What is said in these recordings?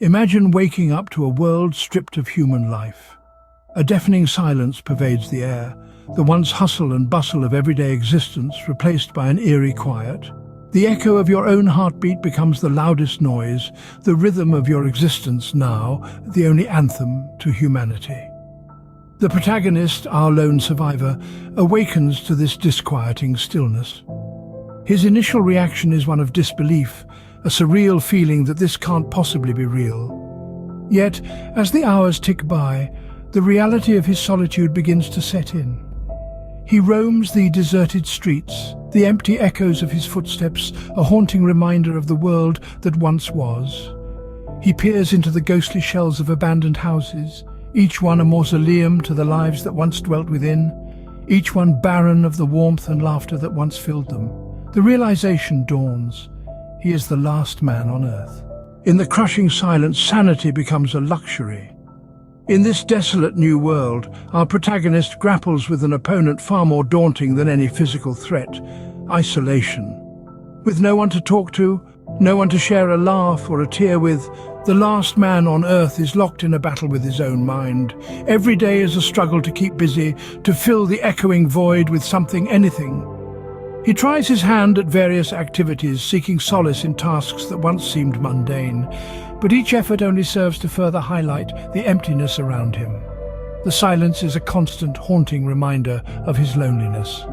Imagine waking up to a world stripped of human life. A deafening silence pervades the air, the once hustle and bustle of everyday existence replaced by an eerie quiet. The echo of your own heartbeat becomes the loudest noise, the rhythm of your existence now, the only anthem to humanity. The protagonist, our lone survivor, awakens to this disquieting stillness. His initial reaction is one of disbelief, a surreal feeling that this can't possibly be real. Yet, as the hours tick by, the reality of his solitude begins to set in. He roams the deserted streets, the empty echoes of his footsteps, a haunting reminder of the world that once was. He peers into the ghostly shells of abandoned houses, each one a mausoleum to the lives that once dwelt within, each one barren of the warmth and laughter that once filled them. The realization dawns. He is the last man on earth. In the crushing silence, sanity becomes a luxury. In this desolate new world, our protagonist grapples with an opponent far more daunting than any physical threat: isolation. With no one to talk to, no one to share a laugh or a tear with, the last man on earth is locked in a battle with his own mind. Every day is a struggle to keep busy, to fill the echoing void with something, anything. He tries his hand at various activities, seeking solace in tasks that once seemed mundane, but each effort only serves to further highlight the emptiness around him. The silence is a constant, haunting reminder of his loneliness.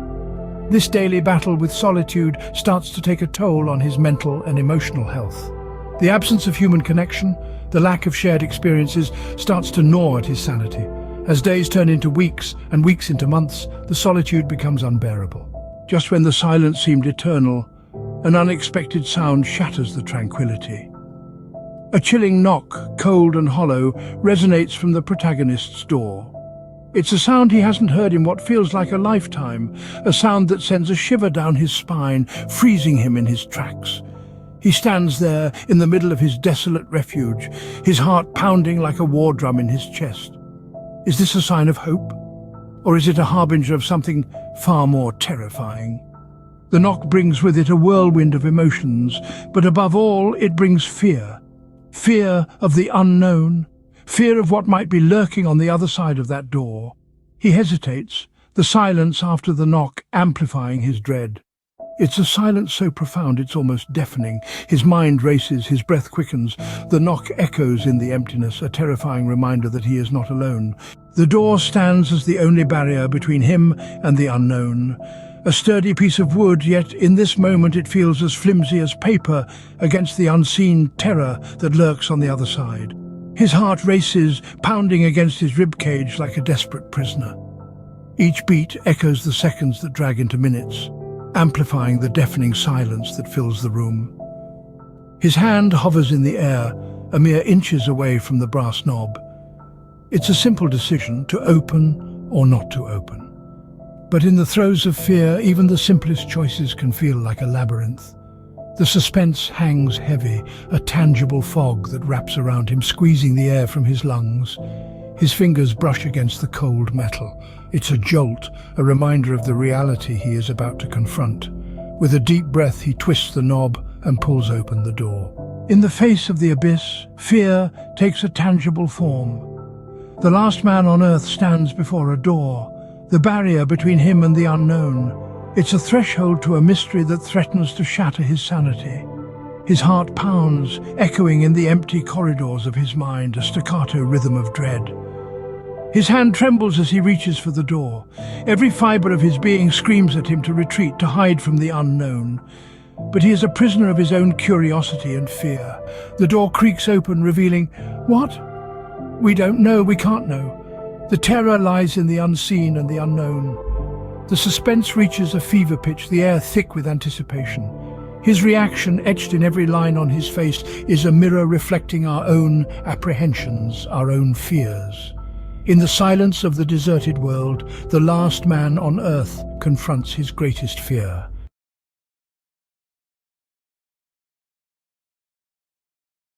This daily battle with solitude starts to take a toll on his mental and emotional health. The absence of human connection, the lack of shared experiences, starts to gnaw at his sanity. As days turn into weeks and weeks into months, the solitude becomes unbearable. Just when the silence seemed eternal, an unexpected sound shatters the tranquility. A chilling knock, cold and hollow, resonates from the protagonist's door. It's a sound he hasn't heard in what feels like a lifetime, a sound that sends a shiver down his spine, freezing him in his tracks. He stands there in the middle of his desolate refuge, his heart pounding like a war drum in his chest. Is this a sign of hope? Or is it a harbinger of something far more terrifying? The knock brings with it a whirlwind of emotions, but above all it brings fear. Fear of the unknown, fear of what might be lurking on the other side of that door. He hesitates, the silence after the knock amplifying his dread. It's a silence so profound it's almost deafening. His mind races, his breath quickens. The knock echoes in the emptiness, a terrifying reminder that he is not alone. The door stands as the only barrier between him and the unknown. A sturdy piece of wood, yet in this moment it feels as flimsy as paper against the unseen terror that lurks on the other side. His heart races, pounding against his ribcage like a desperate prisoner. Each beat echoes the seconds that drag into minutes, amplifying the deafening silence that fills the room. His hand hovers in the air, a mere inches away from the brass knob. It's a simple decision to open or not to open. But in the throes of fear, even the simplest choices can feel like a labyrinth. The suspense hangs heavy, a tangible fog that wraps around him, squeezing the air from his lungs. His fingers brush against the cold metal. It's a jolt, a reminder of the reality he is about to confront. With a deep breath, he twists the knob and pulls open the door. In the face of the abyss, fear takes a tangible form. The last man on earth stands before a door, the barrier between him and the unknown. It's a threshold to a mystery that threatens to shatter his sanity. His heart pounds, echoing in the empty corridors of his mind, a staccato rhythm of dread. His hand trembles as he reaches for the door. Every fibre of his being screams at him to retreat, to hide from the unknown. But he is a prisoner of his own curiosity and fear. The door creaks open, revealing, what? We don't know, we can't know. The terror lies in the unseen and the unknown. The suspense reaches a fever pitch, the air thick with anticipation. His reaction, etched in every line on his face, is a mirror reflecting our own apprehensions, our own fears. In the silence of the deserted world, the last man on earth confronts his greatest fear.